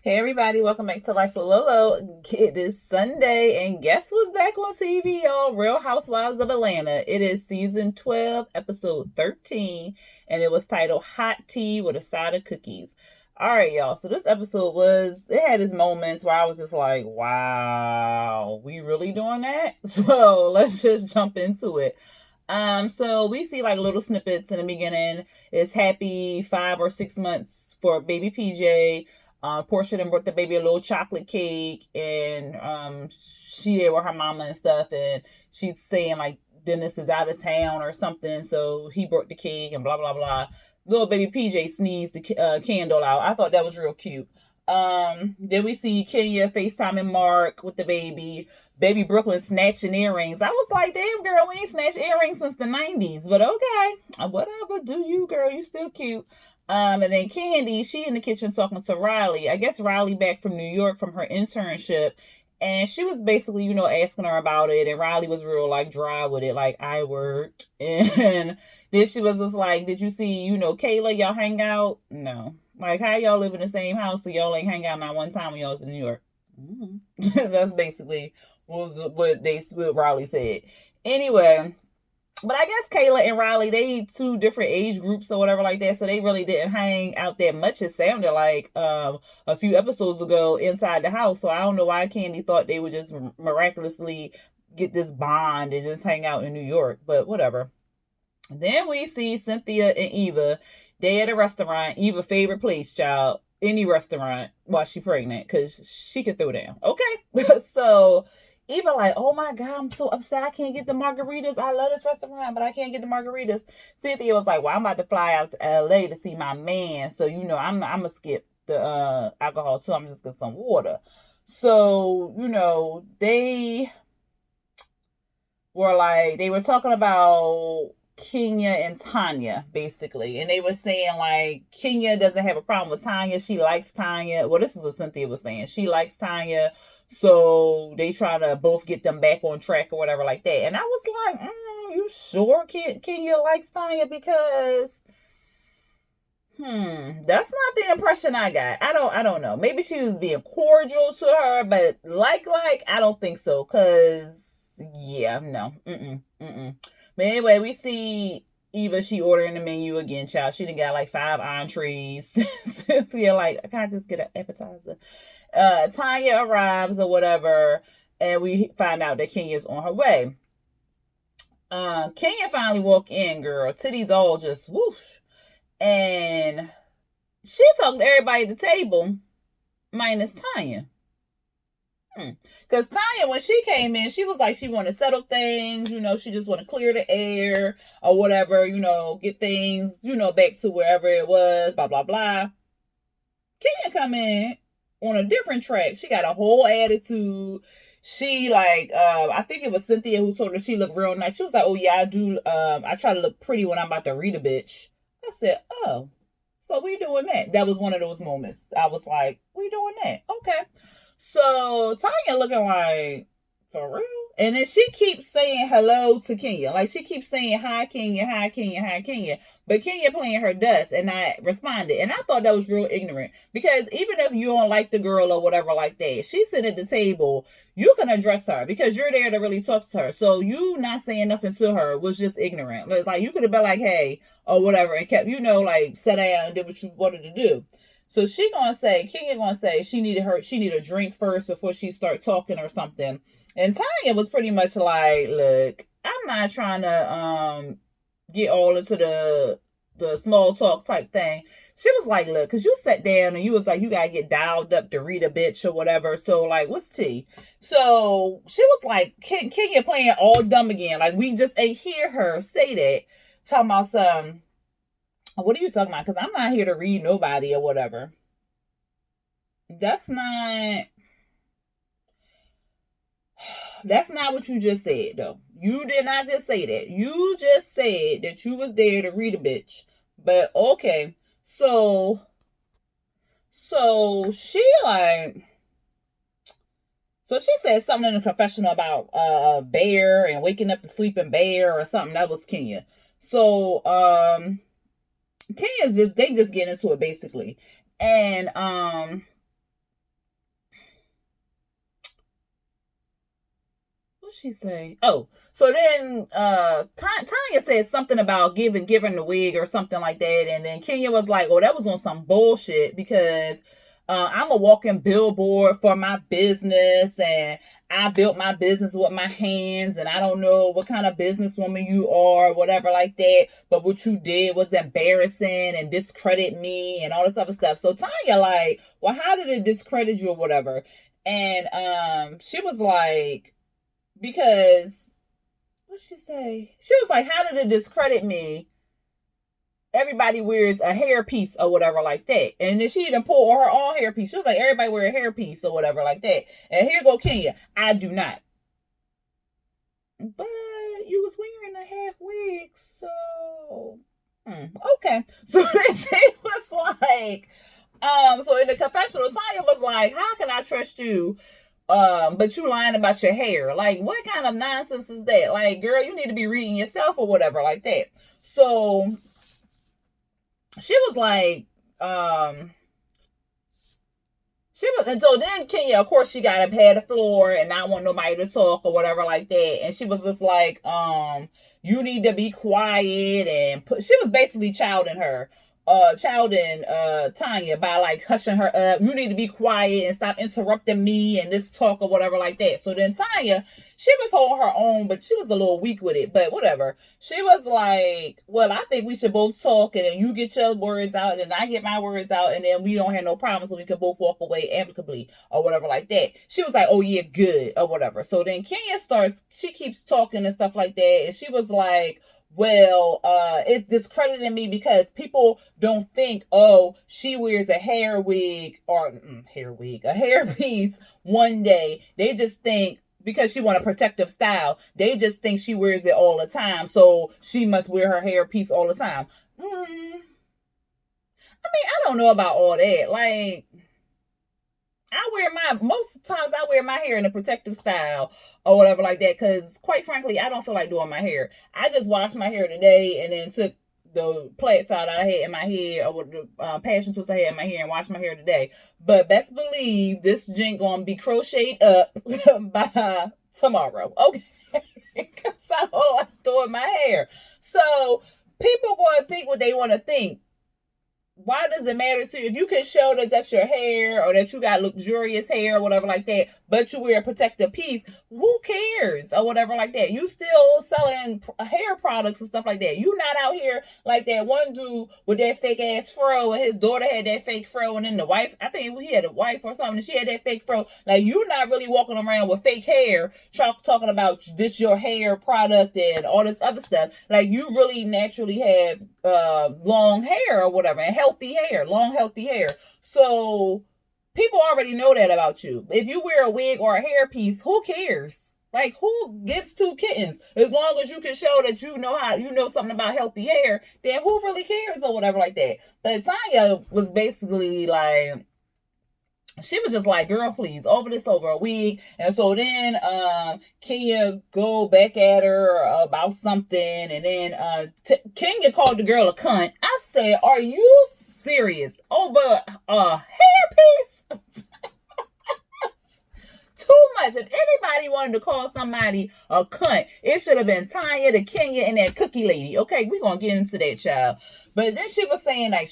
Hey everybody, welcome back to Life with Lolo. It is Sunday, and guess what's back on TV, y'all? Real Housewives of Atlanta. It is season 12, episode 13, and it was titled Hot Tea with a Side of Cookies. All right, y'all. So this episode it had its moments where I was just like, wow, we really doing that? So let's just jump into it. So we see like little snippets in the beginning. It's happy 5 or 6 months for baby PJ. Portia then brought the baby a little chocolate cake, and she there with her mama and stuff, and she's saying like Dennis is out of town or something, so he brought the cake and blah blah blah. Little baby PJ sneezed the candle out. I thought that was real cute. Then we see Kenya FaceTiming Mark with the baby. Baby Brooklyn snatching earrings. I was like, damn girl, we ain't snatched earrings since the 90s, but okay, whatever. Do you, girl? You still cute. And then Candy, she in the kitchen talking to Riley. I guess Riley back from New York from her internship. And she was basically, asking her about it. And Riley was real, like, dry with it. Like, I worked. And then she was just like, did you see, Kayla, y'all hang out? No. Like, how y'all live in the same house so y'all ain't hang out not one time when y'all was in New York? Mm-hmm. That's basically what Riley said. Anyway, but I guess Kayla and Riley, they two different age groups or whatever like that, so they really didn't hang out that much. It sounded like a few episodes ago inside the house. So I don't know why Candy thought they would just miraculously get this bond and just hang out in New York, but whatever. Then we see Cynthia and Eva. They at a restaurant. Eva favorite place, child. Any restaurant while she pregnant, because she could throw down. Okay. So Eva like, oh my God, I'm so upset I can't get the margaritas. I love this restaurant, but I can't get the margaritas. Cynthia was like, well, I'm about to fly out to LA to see my man. So, I'm going to skip the alcohol too. I'm just get some water. So, they were talking about Kenya and Tanya, basically. And they were saying, like, Kenya doesn't have a problem with Tanya. She likes Tanya. Well, this is what Cynthia was saying. She likes Tanya. So they try to both get them back on track or whatever like that. And I was like, you sure Kenya likes Tanya? Because, that's not the impression I got. I don't know. Maybe she was being cordial to her, but I don't think so. Because, yeah, no. But anyway, we see Eva, she ordering the menu again, child. She done got like 5 entrees. Cynthia like, can I just get an appetizer? Tanya arrives or whatever, and we find out that Kenya's on her way. Kenya finally walk in, girl. Titties all just whoosh. And she talking to everybody at the table, minus Tanya. Because Tanya, when she came in, she was like, she want to settle things, she just want to clear the air or whatever, get things, back to wherever it was, blah, blah, blah. Kenya come in on a different track. She got a whole attitude. She I think it was Cynthia who told her she looked real nice. She was like, oh yeah, I do. I try to look pretty when I'm about to read a bitch. I said, oh, so we doing that. That was one of those moments. I was like, we doing that. Okay. So Tanya looking like, for real? And then she keeps saying hello to Kenya. Like, she keeps saying, hi, Kenya, hi, Kenya, hi, Kenya. But Kenya playing her dust and not responded. And I thought that was real ignorant. Because even if you don't like the girl or whatever like that, she's sitting at the table, you can address her because you're there to really talk to her. So you not saying nothing to her was just ignorant. Like, you could have been like, hey, or whatever, and kept, sat down and did what you wanted to do. So Kenya gonna say she need a drink first before she start talking or something. And Tanya was pretty much like, look, I'm not trying to get all into the small talk type thing. She was like, look, because you sat down and you was like, you gotta get dialed up to read a bitch or whatever. So like, what's tea? So she was like, Kenya playing all dumb again. Like, we just ain't hear her say that. Talking about some, what are you talking about? Because I'm not here to read nobody or whatever. That's not what you just said, though. You did not just say that. You just said that you was there to read a bitch. But okay. So she said something in the confessional about Bear and waking up the sleeping bear or something. That was Kenya. So Kenya's they just get into it basically. And she say? Oh, so then Tanya said something about giving the wig or something like that, and then Kenya was like, "Oh, that was on some bullshit because I'm a walking billboard for my business, and I built my business with my hands, and I don't know what kind of businesswoman you are, whatever like that. But what you did was embarrassing and discredit me and all this other stuff." So Tanya like, "Well, how did it discredit you or whatever?" And she was like, because what'd she say? She was like, "How did it discredit me? Everybody wears a hairpiece or whatever like that." And then she even pulled her own hairpiece. She was like, "Everybody wear a hairpiece or whatever like that." And here go Kenya. "I do not." "But you was wearing a half wig, so okay." So then she was like, so in the confessional, Tanya was like, "How can I trust you? But you lying about your hair. Like, what kind of nonsense is that? Like, girl, you need to be reading yourself or whatever like that." So she was like, and so then Kenya, of course, she got up, had the floor, and not want nobody to talk or whatever like that. And she was just like, "You need to be quiet," and she was basically childing Tanya by like hushing her up. "You need to be quiet and stop interrupting me and this talk or whatever like that." So then Tanya, she was holding her own, but she was a little weak with it, but whatever. She was like, "Well, I think we should both talk, and then you get your words out and I get my words out, and then we don't have no problem, so we can both walk away amicably or whatever like that." She was like, "Oh yeah, good," or whatever. So then Kenya she keeps talking and stuff like that, and she was like, "Well, it's discrediting me because people don't think, oh, she wears a hair wig or a hairpiece one day. They just think because she want a protective style, they just think she wears it all the time, so she must wear her hairpiece all the time." I mean, I don't know about all that. Like, most times I wear my hair in a protective style or whatever like that, because quite frankly, I don't feel like doing my hair. I just washed my hair today and then took the plaits out I had in my hair, or the passion twists I had in my hair, and washed my hair today. But best believe this jink gonna be crocheted up by tomorrow, okay? Because I don't like doing my hair. So people gonna think what they want to think. Why does it matter to you? If you can show that that's your hair or that you got luxurious hair or whatever like that, but you wear a protective piece, who cares or whatever like that? You still selling hair products and stuff like that. You not out here like that one dude with that fake ass fro, and his daughter had that fake fro, and then the wife, I think he had a wife or something, and she had that fake fro. Like, you not really walking around with fake hair talking about this your hair product and all this other stuff. Like, you really naturally have long hair or whatever, and long healthy hair. So people already know that about you. If you wear a wig or a hairpiece, who cares? Like, who gives two kittens? As long as you can show that you know something about healthy hair, then who really cares or whatever like that. But Tanya was basically like, she was just like, "Girl, please, over a wig." And so then Kenya go back at her about something, and then Kenya called the girl a cunt. I said, "Are you serious? Over a hairpiece?" Too much. If anybody wanted to call somebody a cunt, it should have been Tanya, the Kenya, and that cookie lady. Okay, we're gonna get into that, child. But then she was saying like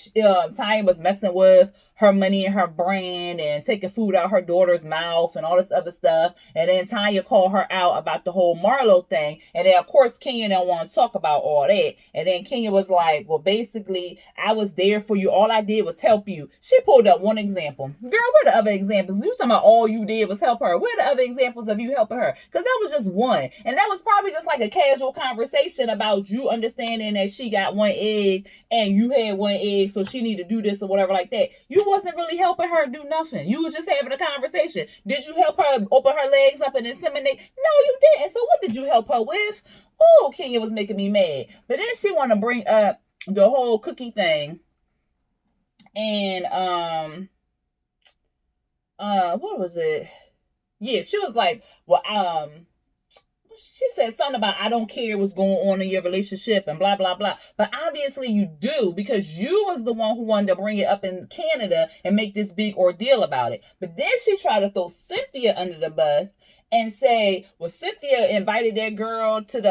Tanya was messing with her money and her brand and taking food out her daughter's mouth and all this other stuff. And then Tanya called her out about the whole Marlo thing. And then, of course, Kenya don't want to talk about all that. And then Kenya was like, "Well, basically, I was there for you. All I did was help you." She pulled up one example. Girl, where the other examples? You talking about all you did was help her. Where the other examples of you helping her? Because that was just one. And that was probably just like a casual conversation about you understanding that she got one egg and you had one egg, so she need to do this or whatever like that. You wasn't really helping her do nothing. You was just having a conversation. Did you help her open her legs up and inseminate? No, you didn't. So what did you help her with? Oh, Kenya was making me mad. But then she want to bring up the whole cookie thing. And what was it? Yeah, she was like, "Well, she said something about, I don't care what's going on in your relationship and blah, blah, blah." But obviously you do, because you was the one who wanted to bring it up in Canada and make this big ordeal about it. But then she tried to throw Cynthia under the bus and say, well, Cynthia invited that girl to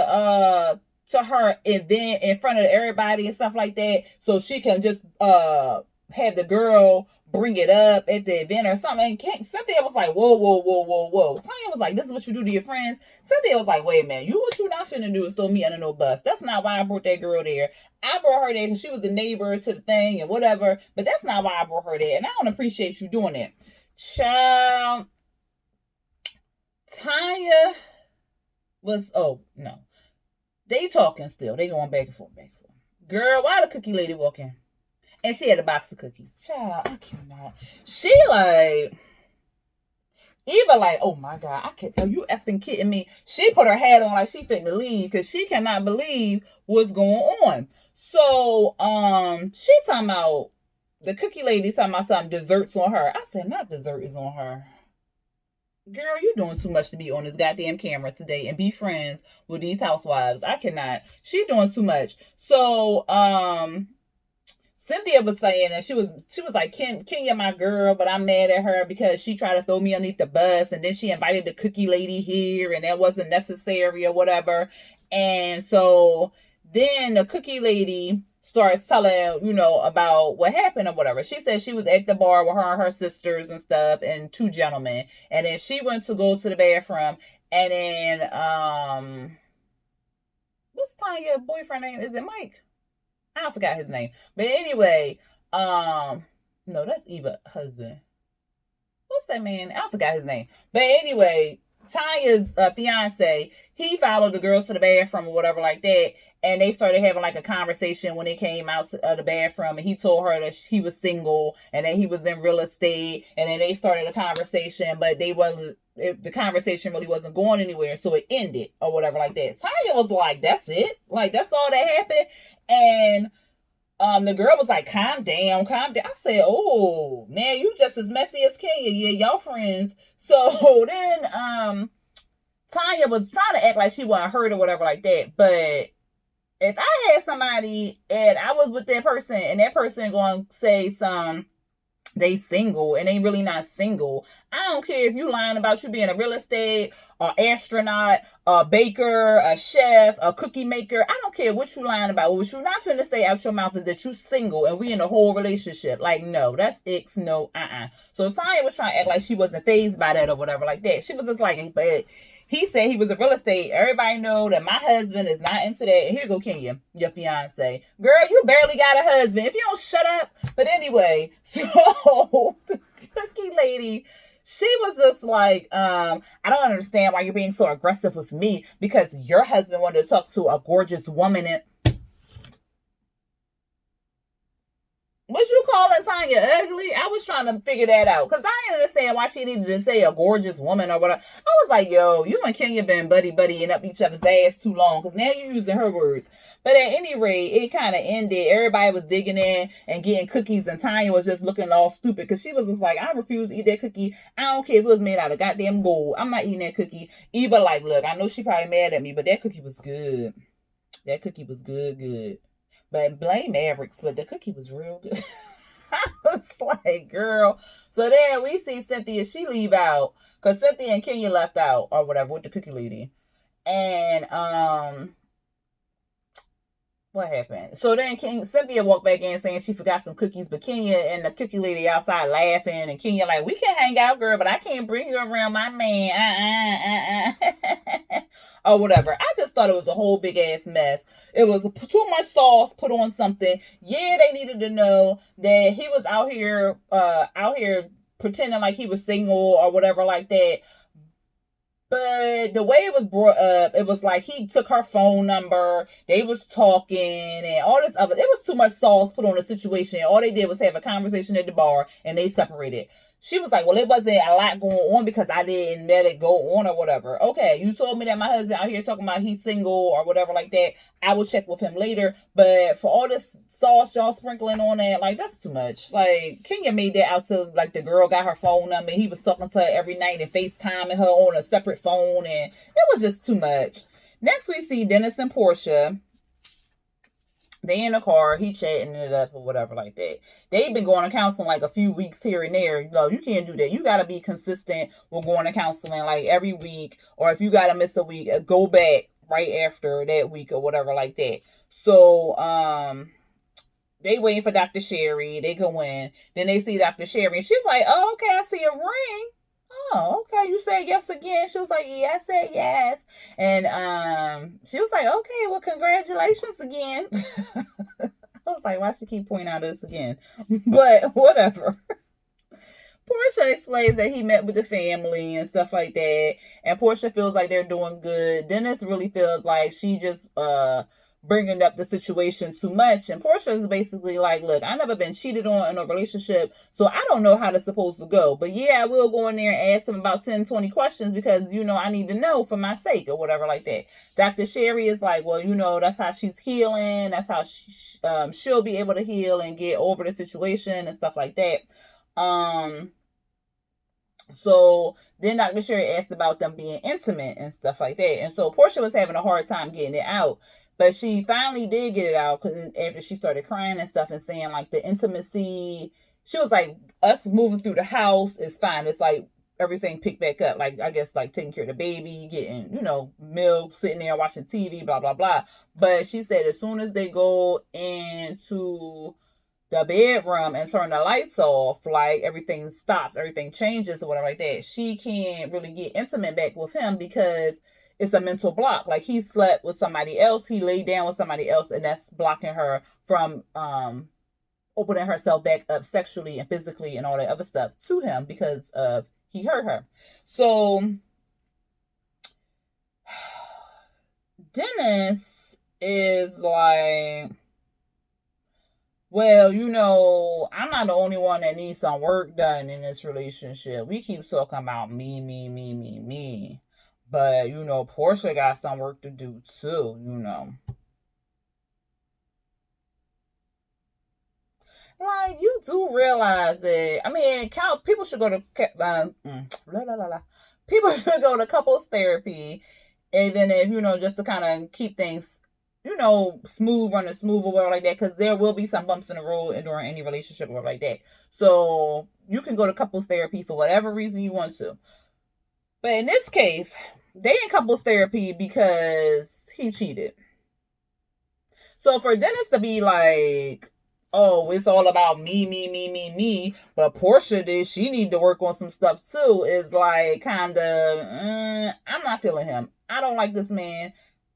her event in front of everybody and stuff like that, so she can just have the girl bring it up at the event or something. And Cynthia was like, whoa, whoa, whoa, whoa, whoa. Tanya was like, this is what you do to your friends. Cynthia was like, wait a minute, what you not finna do is throw me under no bus. That's not why I brought that girl there. I brought her there because she was the neighbor to the thing and whatever, but that's not why I brought her there, and I don't appreciate you doing that. Child, Tanya was, oh no, they talking still. They going back and forth, back and forth. Girl, why the cookie lady walking? And she had a box of cookies. Child, I cannot. She like, Eva like, oh my God, I can't. Are you effing kidding me? She put her hat on like she fitting to leave because she cannot believe what's going on. So, she talking about, the cookie lady talking about something, desserts on her. I said, not dessert is on her. Girl, you doing too much to be on this goddamn camera today and be friends with these housewives. I cannot. She doing too much. So, Cynthia was saying that she was like, Kenya my girl, but I'm mad at her because she tried to throw me underneath the bus, and then she invited the cookie lady here, and that wasn't necessary or whatever. And so then the cookie lady starts telling, about what happened or whatever. She said she was at the bar with her and her sisters and stuff and two gentlemen. And then she went to go to the bathroom, and then, what's Tanya's boyfriend name? Is it Mike? I forgot his name. But anyway, no, that's Eva's husband. What's that man? I forgot his name. But anyway, Tanya's fiance, he followed the girls to the bathroom or whatever like that. And they started having like a conversation when they came out of the bathroom. And he told her that he was single and that he was in real estate. And then they started a conversation, but the conversation really wasn't going anywhere. So it ended or whatever like that. Tanya was like, that's it? Like, that's all that happened? And the girl was like, calm down. I said, oh, man, you just as messy as Kenya. Yeah, y'all friends. So then Tanya was trying to act like she wasn't hurt or whatever like that. But if I had somebody and I was with that person and that person going to say they single and they really not single, I don't care if you lying about you being a real estate, or astronaut, a baker, a chef, a cookie maker. I don't care what you lying about. What you're not finna say out your mouth is that you single and we in a whole relationship. Like, no, that's X, no, So Tanya was trying to act like she wasn't fazed by that or whatever like that. She was just like, but he said he was a real estate. Everybody know that my husband is not into that. And here go Kenya, your fiance. Girl, you barely got a husband. If you don't shut up. But anyway, so the cookie lady, she was just like, I don't understand why you're being so aggressive with me because your husband wanted to talk to a gorgeous woman. And was you calling Tanya ugly? I was trying to figure that out because I didn't understand why she needed to say a gorgeous woman or whatever. I was like, yo, you and Kenya been buddying up each other's ass too long because now you're using her words. But at any rate, it kind of ended. Everybody was digging in and getting cookies, and Tanya was just looking all stupid because she was just like, I refuse to eat that cookie. I don't care if it was made out of goddamn gold. I'm not eating that cookie. Eva like, look, I know she probably mad at me, but that cookie was good. That cookie was good. But blame Mavericks, but the cookie was real good. I was like, girl. So then we see Cynthia, she leave out. Because Cynthia and Kenya left out or whatever with the cookie lady. And what happened? So then Cynthia walked back in saying she forgot some cookies, but Kenya and the cookie lady outside laughing, and Kenya like, we can hang out, girl, but I can't bring you around my man. Or whatever. I just thought it was a whole big ass mess. It was too much sauce put on something. Yeah, they needed to know that he was out here pretending like he was single or whatever like that. But the way it was brought up, it was like he took her phone number, they was talking, and all this other. It was too much sauce put on the situation. All they did was have a conversation at the bar, and they separated. She was like, well, it wasn't a lot going on because I didn't let it go on or whatever. Okay, you told me that my husband out here talking about he's single or whatever like that. I will check with him later. But for all this sauce y'all sprinkling on that, like, that's too much. Like, Kenya made that out to, like, the girl got her phone number. He was talking to her every night and FaceTiming her on a separate phone. And it was just too much. Next, we see Dennis and Portia. They in the car, he chatting it up or whatever like that. They've been going to counseling like a few weeks here and there. You can't do that. You got to be consistent with going to counseling like every week, or if you got to miss a week, go back right after that week or whatever like that. So, they waiting for Dr. Sherry. They go in. Then they see Dr. Sherry. And she's like, oh, okay, I see a ring. Oh, okay. You said yes again. She was like, yeah, I said yes. And she was like, okay, well, congratulations again. I was like, why she keep pointing out this again? But whatever. Portia explains that he met with the family and stuff like that. And Portia feels like they're doing good. Dennis really feels like she just bringing up the situation too much. And Portia is basically like, look, I never been cheated on in a relationship, so I don't know how it's supposed to go. But yeah, I will go in there and ask him about 10, 20 questions because, I need to know for my sake or whatever like that. Dr. Sherry is like, well, that's how she's healing. That's how she'll be able to heal and get over the situation and stuff like that. So then Dr. Sherry asked about them being intimate and stuff like that. And so Portia was having a hard time getting it out. But she finally did get it out because after she started crying and stuff and saying like the intimacy, she was like, us moving through the house is fine. It's like everything picked back up. Like, I guess like taking care of the baby, getting, milk, sitting there watching TV, blah, blah, blah. But she said as soon as they go into the bedroom and turn the lights off, like everything stops, everything changes or whatever like that. She can't really get intimate back with him because it's a mental block. Like he slept with somebody else, he laid down with somebody else, and that's blocking her from opening herself back up sexually and physically and all that other stuff to him because of he hurt her. So Dennis is like, well, I'm not the only one that needs some work done in this relationship. We keep talking about me, me, me, me, me. But, Portia got some work to do too, Like, you do realize that, people should go to, people should go to couples therapy, even if, just to kind of keep things running smooth or whatever like that, because there will be some bumps in the road during any relationship or like that. So you can go to couples therapy for whatever reason you want to. But in this case, they in couples therapy because he cheated. So for Dennis to be like, oh, it's all about me, me, me, me, me, but Portia did, she need to work on some stuff too, is like kind of, I'm not feeling him. I don't like this man.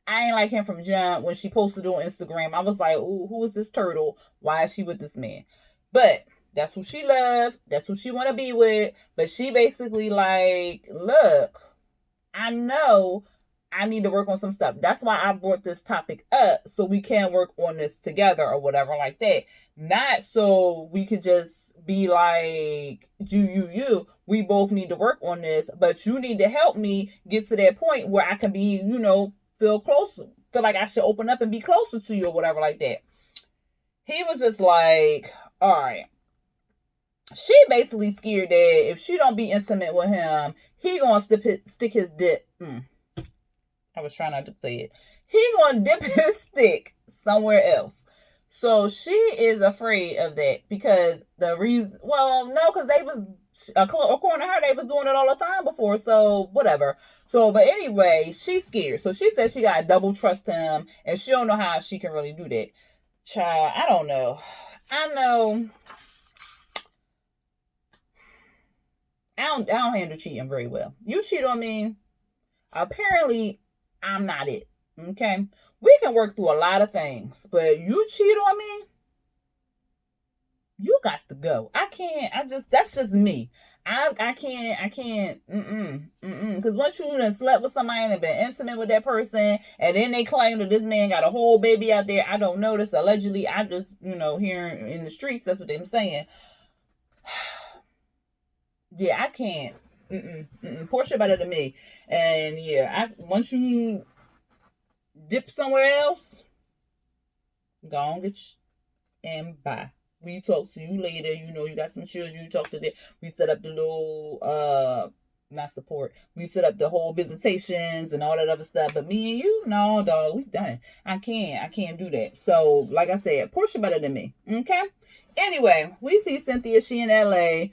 I ain't like him from jump. When she posted on Instagram, I was like, ooh, who is this turtle? Why is she with this man? But that's who she loves. That's who she want to be with. But she basically like, look, I know I need to work on some stuff. That's why I brought this topic up, so we can work on this together or whatever like that. Not so we could just be like, you. We both need to work on this, but you need to help me get to that point where I can be, feel closer, feel like I should open up and be closer to you or whatever like that. He was just like, all right. She basically scared that if she don't be intimate with him, he gonna stick his dip. I was trying not to say it. He gonna dip his stick somewhere else. So she is afraid of that because the reason, because they was, according to her, they was doing it all the time before. So whatever. So, but anyway, she's scared. So she said she got to double trust him and she don't know how she can really do that. Child, I don't know. I know. I don't handle cheating very well. You cheat on me, apparently I'm not it. Okay? We can work through a lot of things, but you cheat on me, you got to go. I can't, that's just me. I can't, because once you done slept with somebody and been intimate with that person, and then they claim that this man got a whole baby out there, I don't know this, allegedly, I just, hearing in the streets, that's what they're saying. Yeah, I can't. Portia better than me. And yeah, once you dip somewhere else, go on, get and bye. We talk to you later. You got some children. You talk to them. We set up the little not support. We set up the whole visitations and all that other stuff. But me and you, no, dog, we done. I can't do that. So, like I said, Portia better than me. Okay. Anyway, we see Cynthia. She in LA.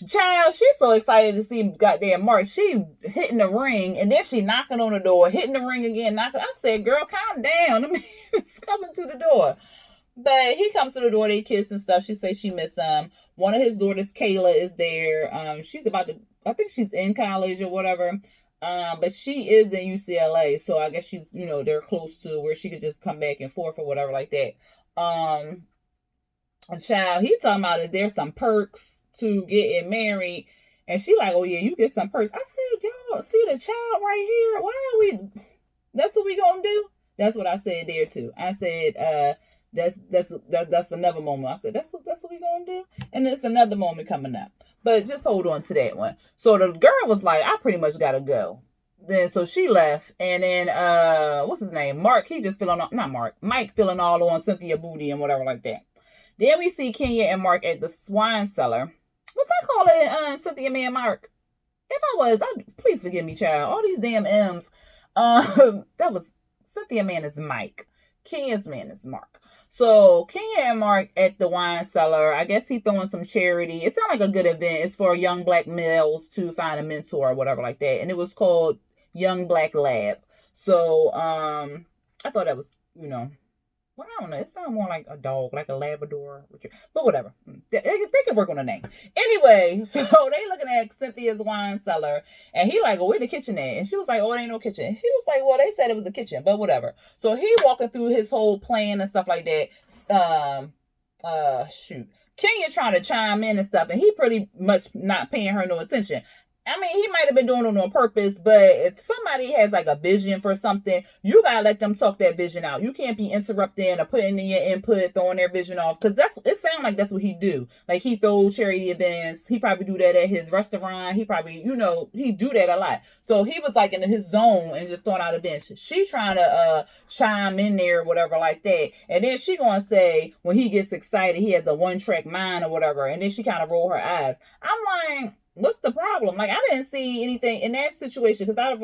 Child, she's so excited to see goddamn Mark. She hitting the ring, and then she knocking on the door, hitting the ring again, knocking. I said, girl, calm down. I mean, it's coming to the door. But he comes to the door, they kiss and stuff. She says she miss him. One of his daughters, Kayla, is there. She's about to, I think she's in college or whatever. But she is in UCLA, so I guess she's, they're close to where she could just come back and forth or whatever like that. And child, he's talking about, is there some perks to getting married? And she like, oh yeah, you get some perks. I said, y'all see the child right here? Why are we? That's what we gonna do? That's what I said there too. I said, that's another moment. I said, that's what we gonna do? And it's another moment coming up. But just hold on to that one. So the girl was like, I pretty much gotta go. Then so she left, and then what's his name? Mark, he just Mike feeling all on Cynthia booty and whatever like that. Then we see Kenya and Mark at the wine cellar. Was I calling Cynthia man Mark? If I was, please forgive me, child. All these damn M's. That was Cynthia man is Mike. Kenya's man is Mark. So Kenya and Mark at the wine cellar. I guess he throwing some charity. It sounded like a good event. It's for young black males to find a mentor or whatever like that. And it was called Young Black Lab. So I thought that was, well, I don't know. It sounds more like a dog, like a Labrador. But whatever. They can work on the name. Anyway, so they looking at Cynthia's wine cellar. And he like, well, where the kitchen at? And she was like, oh, it ain't no kitchen. And she was like, well, they said it was a kitchen. But whatever. So he walking through his whole plan and stuff like that. Kenya trying to chime in and stuff. And he pretty much not paying her no attention. I mean, he might have been doing it on purpose, but if somebody has like a vision for something, you gotta let them talk that vision out. You can't be interrupting or putting in your input, throwing their vision off, because it sounds like that's what he do. Like he throw charity events. He probably do that at his restaurant. He probably, he do that a lot. So he was like in his zone and just throwing out events. She trying to chime in there or whatever like that, and then she gonna say when he gets excited, he has a one-track mind or whatever, and then she kind of roll her eyes. I'm like, what's the problem? Like, I didn't see anything in that situation because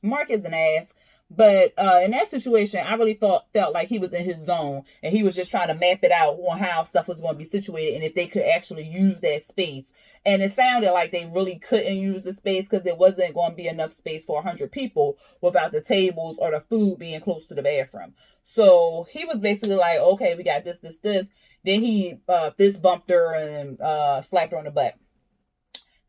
Mark is an ass. But in that situation, I really felt like he was in his zone and he was just trying to map it out on how stuff was going to be situated and if they could actually use that space. And it sounded like they really couldn't use the space because it wasn't going to be enough space for 100 people without the tables or the food being close to the bathroom. So he was basically like, okay, we got this. Then he fist bumped her and slapped her on the butt.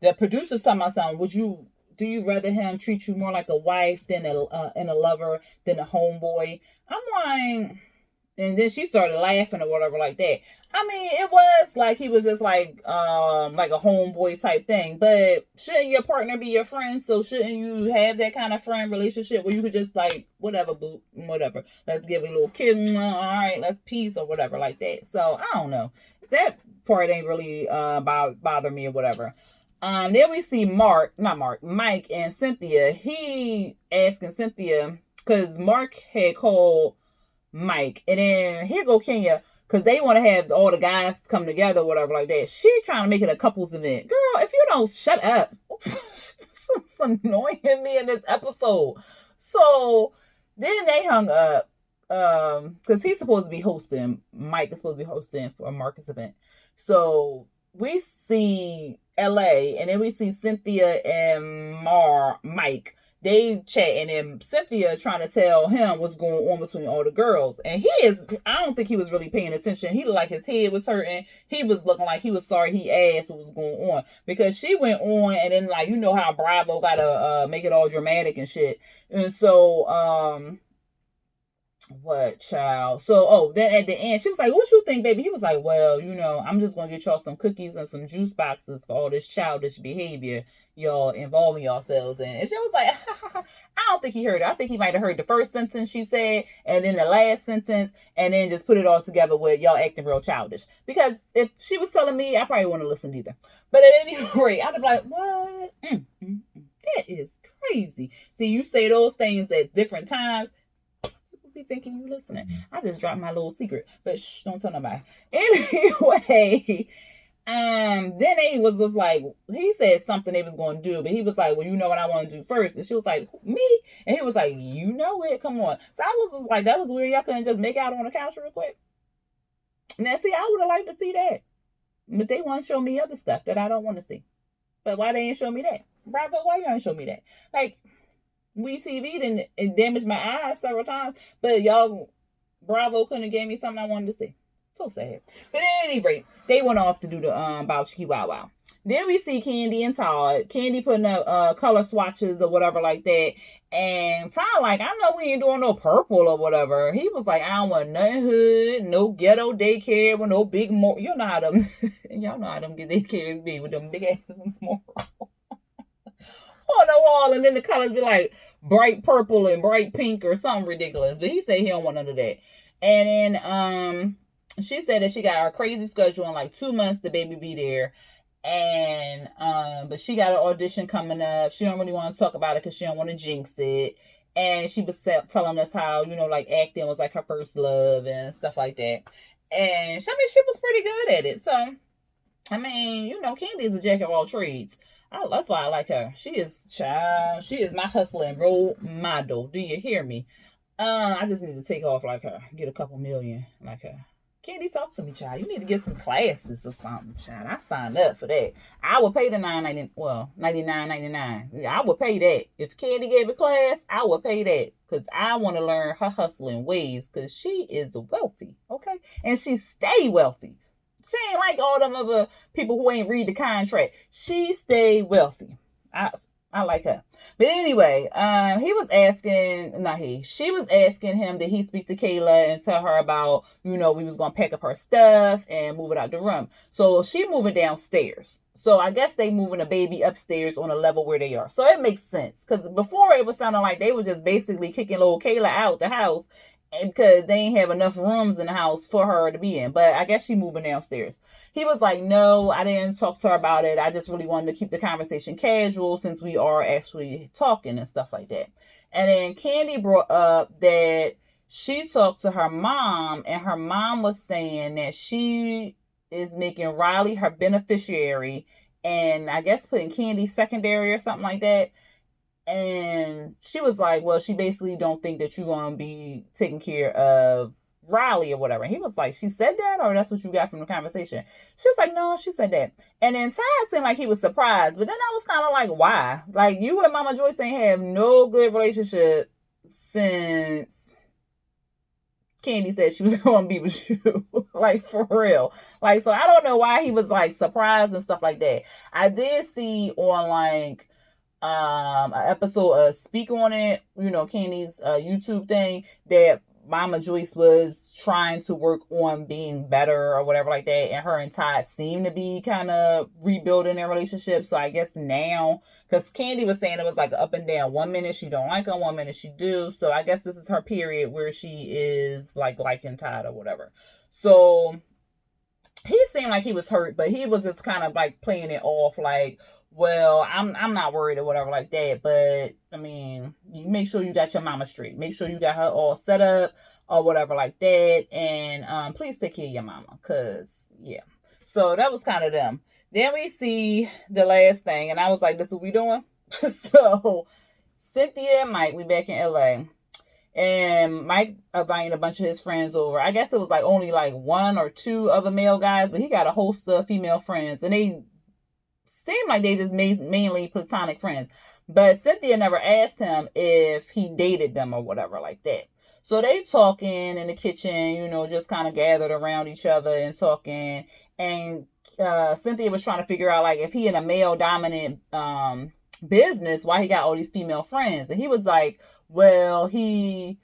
The producer's talking about something. Do you rather him treat you more like a wife than a lover than a homeboy? I'm like, and then she started laughing or whatever like that. I mean, it was like he was just like a homeboy type thing. But shouldn't your partner be your friend? So shouldn't you have that kind of friend relationship where you could just like whatever, boo, whatever. Let's give a little kiss. All right, let's peace or whatever like that. So I don't know. That part ain't really bother me or whatever. Then we see Mike and Cynthia. He asking Cynthia, because Mark had called Mike, and then here go Kenya, because they want to have all the guys come together, whatever like that. She trying to make it a couples event. Girl, if you don't shut up. It's annoying me in this episode. So then they hung up, because he's supposed to be hosting. Mike is supposed to be hosting for a Marcus event. So we see LA, and then we see Cynthia and Mike. They chatting, and Cynthia trying to tell him what's going on between all the girls. And I don't think he was really paying attention. He looked like his head was hurting. He was looking like he was sorry he asked what was going on. Because she went on, and then like, how Bravo gotta make it all dramatic and shit. And so, what, child? So, then at the end, she was like, what you think, baby? He was like, well, I'm just going to get y'all some cookies and some juice boxes for all this childish behavior y'all involving yourselves in. And she was like, I don't think he heard it. I think he might have heard the first sentence she said and then the last sentence and then just put it all together with y'all acting real childish. Because if she was telling me, I probably wouldn't listen either. But at any rate, I'd be like, what? That is crazy. See, you say those things at different times. Be thinking you listening. I just dropped my little secret, but don't tell nobody. Anyway, Then they was just like, he said something they was going to do, but he was like, well, you know what I want to do first. And she was like, me? And he was like, you know it, come on. So I was just like, that was weird. Y'all couldn't just make out on the couch real quick. Now, see, I would have liked to see that. But they want to show me other stuff that I don't want to see. But why they ain't show me that? Bravo, why you ain't show me that? Like, we TV didn't, it damaged my eyes several times, but y'all, Bravo couldn't have gave me something I wanted to see. So sad. But at any rate, they went off to do the Bauchiki Wow Wow. Then we see Candy and Todd. Candy putting up color swatches or whatever like that. And Todd like, I know we ain't doing no purple or whatever. He was like, I don't want nothing hood, no ghetto daycare with no big more. You know how them, y'all know how them daycares be with them big ass more on the wall, and then the colors be like bright purple and bright pink or something ridiculous. But he said he don't want none of that. And then she said that she got her crazy schedule in like 2 months the baby be there. And but she got an audition coming up. She don't really want to talk about it because she don't want to jinx it. And she was telling us how, you know, like acting was like her first love and stuff like that. And she was pretty good at it. So I mean, you know, Candy is a jack of all trades. That's why I like her. She is my hustling role model. Do you hear me? I just need to take off like her. Get a couple million like her. Candy, talk to me, child. You need to get some classes or something, child. I signed up for that. I would pay the $99.99. I would pay that. If Candy gave a class, I would pay that. Because I want to learn her hustling ways. Because she is wealthy, okay? And she stay wealthy. She ain't like all them other people who ain't read the contract. She stayed wealthy. I like her. But anyway, she was asking him, did he speak to Kayla and tell her about, you know, we was going to pack up her stuff and move it out the room. So she moving downstairs. So I guess they moving a baby upstairs on a level where they are. So it makes sense. Because before it was sounding like they was just basically kicking little Kayla out the house because they ain't have enough rooms in the house for her to be in. But I guess she moving downstairs. He was like, no, I didn't talk to her about it. I just really wanted to keep the conversation casual since we are actually talking and stuff like that. And then Candy brought up that she talked to her mom, and her mom was saying that she is making Riley her beneficiary and I guess putting Candy secondary or something like that. And she was like, well, she basically don't think that you're going to be taking care of Riley or whatever. And he was like, she said that, or that's what you got from the conversation? She was like, no, she said that. And then Ty seemed like he was surprised. But then I was kind of like, why? Like, you and Mama Joyce ain't have no good relationship since Candy said she was going to be with you. Like, for real. Like, so I don't know why he was, like, surprised and stuff like that. I did see on, like, an episode of Speak on It, you know, Candy's YouTube thing, that Mama Joyce was trying to work on being better or whatever like that, and her and Todd seem to be kind of rebuilding their relationship. So I guess now, because Candy was saying it was like up and down. 1 minute she don't like him, 1 minute she do. So I guess this is her period where she is like liking Todd or whatever. So he seemed like he was hurt, but he was just kind of like playing it off like, well, I'm not worried or whatever like that. But I mean, you make sure you got your mama straight. Make sure you got her all set up or whatever like that. And please take care of your mama, cause yeah. So that was kind of them. Then we see the last thing, and I was like, this is what we doing? So Cynthia and Mike, we back in LA. And Mike invited a bunch of his friends over. I guess it was like only like 1 or 2 other male guys, but he got a host of female friends. And they seemed like they just mainly platonic friends. But Cynthia never asked him if he dated them or whatever like that. So they talking in the kitchen, you know, just kind of gathered around each other and talking. And Cynthia was trying to figure out, like, if he in a male-dominant business, why he got all these female friends. And he was like, well, he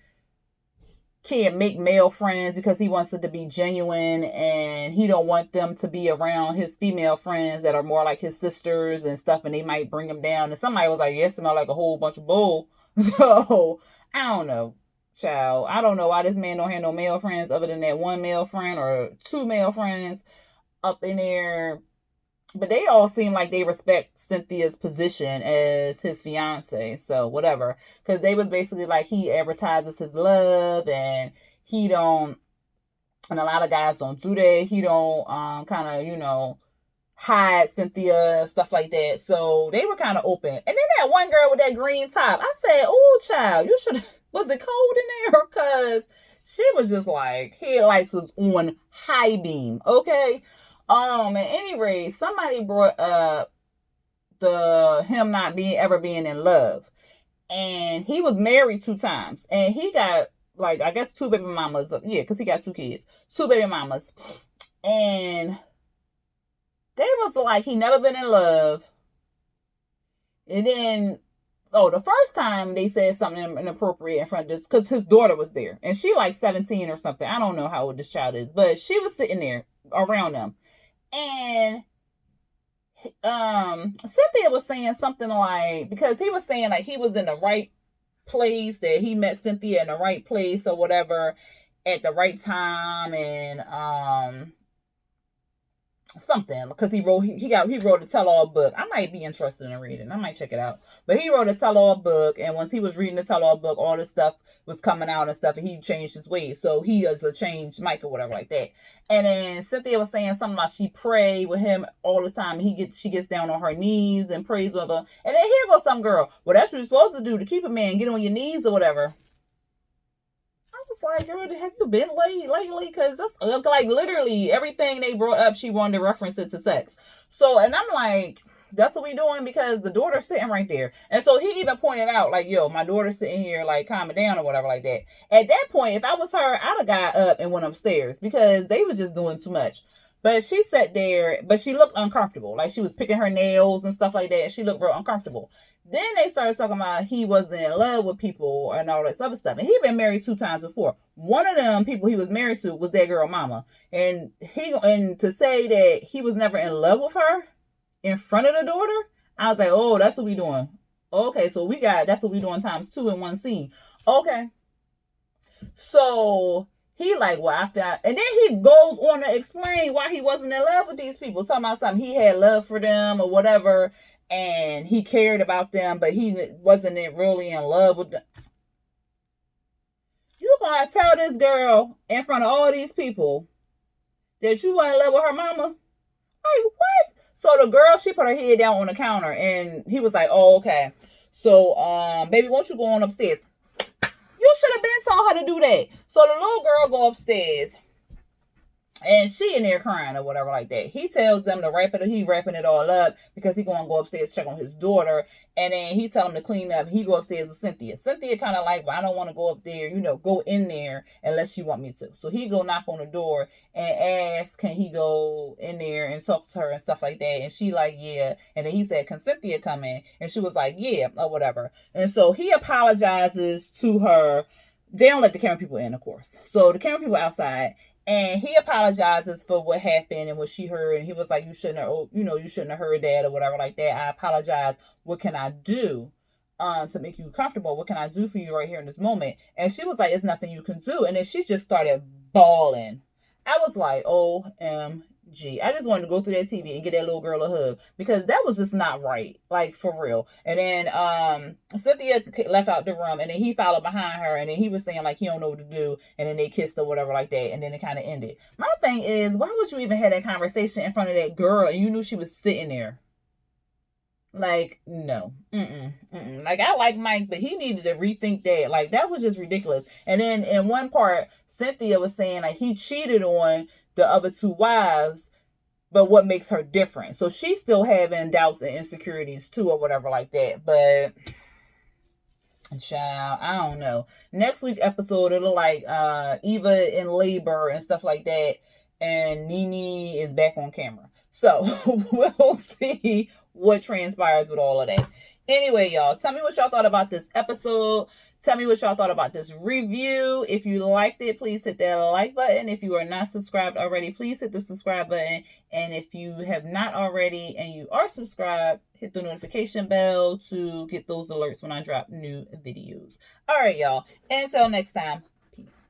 can't make male friends because he wants it to be genuine, and he don't want them to be around his female friends that are more like his sisters and stuff, and they might bring him down. And somebody was like, yeah, it smell like a whole bunch of bull. So I don't know, child. I don't know why this man don't have no male friends other than that 1 male friend or 2 male friends up in there. But they all seem like they respect Cynthia's position as his fiance. So whatever. Because they was basically like, he advertises his love and he don't, and a lot of guys don't do that. He don't kind of, you know, hide Cynthia, stuff like that. So they were kind of open. And then that one girl with that green top, I said, "Oh, child, you should." Was it cold in there? Cause she was just like headlights was on high beam. Okay. At any rate, somebody brought up the him not being ever being in love, and he was married 2 times, and he got like I guess 2 baby mamas. Yeah, because he got 2 kids, 2 baby mamas, and they was like he never been in love. And then, oh, the first time they said something inappropriate in front of this, because his daughter was there, and she like 17 or something. I don't know how old this child is, but she was sitting there around them, and Cynthia was saying something like, because he was saying like he was in the right place, that he met Cynthia in the right place or whatever at the right time, and something, because he wrote a tell-all book. I might be interested in reading. I might check it out. But he wrote a tell-all book, and once he was reading the tell-all book, all this stuff was coming out and stuff, and he changed his ways. So he is a changed Mike or whatever like that. And then Cynthia was saying something about she pray with him all the time. She gets down on her knees and prays with him. And then here goes some girl. Well, that's what you're supposed to do to keep a man. Get on your knees or whatever. Like, girl, have you been late lately? Because that's like literally everything they brought up, she wanted to reference it to sex. So, and I'm like, that's what we doing, because the daughter's sitting right there. And so he even pointed out, like, yo, my daughter's sitting here, like, calm it down or whatever like that. At that point, if I was her, I'd have got up and went upstairs, because they was just doing too much. But she sat there, but she looked uncomfortable. Like, she was picking her nails and stuff like that. And she looked real uncomfortable. Then they started talking about he wasn't in love with people and all this other stuff. And he'd been married 2 times before. One of them people he was married to was that girl mama. And to say that he was never in love with her in front of the daughter, I was like, oh, that's what we doing. Okay, so that's what we doing times 2 in one scene. Okay. So he like, well, after and then he goes on to explain why he wasn't in love with these people, talking about something he had love for them or whatever, and he cared about them, but he wasn't really in love with them. You gonna tell this girl in front of all these people that you weren't in love with her mama? Like, what? So the girl, she put her head down on the counter, and he was like, oh, okay. So, baby, won't you go on upstairs? You should have been told her to do that. So the little girl go upstairs, and she in there crying or whatever like that. He tells them to wrap it. He wrapping it all up because he gonna go upstairs check on his daughter, and then he tell him to clean up. He go upstairs with Cynthia. Cynthia kind of like, well, I don't want to go up there, go in there unless you want me to. So he go knock on the door and ask, can he go in there and talk to her and stuff like that? And she like, yeah. And then he said, can Cynthia come in? And she was like, yeah, or whatever. And so he apologizes to her. They don't let the camera people in, of course. So the camera people outside. And he apologizes for what happened and what she heard. And he was like, you shouldn't have heard that or whatever like that. I apologize. What can I do to make you comfortable? What can I do for you right here in this moment? And she was like, it's nothing you can do. And then she just started bawling. I was like, OMG. I just wanted to go through that TV and get that little girl a hug, because that was just not right. Like, for real. And then Cynthia left out the room, and then he followed behind her, and then he was saying like he don't know what to do, and then they kissed or whatever like that, and then it kind of ended. My thing is, why would you even have that conversation in front of that girl and you knew she was sitting there? Like, no. Like, I like Mike, but he needed to rethink that. Like, that was just ridiculous. And then in one part, Cynthia was saying like he cheated on the other 2 wives, but what makes her different? So she's still having doubts and insecurities too, or whatever like that. But child, I don't know. Next week episode, it'll like Eva in labor and stuff like that, and Nene is back on camera. So we'll see what transpires with all of that. Anyway, y'all, tell me what y'all thought about this episode. Tell me what y'all thought about this review. If you liked it, please hit that like button. If you are not subscribed already, please hit the subscribe button. And if you have not already and you are subscribed, hit the notification bell to get those alerts when I drop new videos. All right, y'all. Until next time, peace.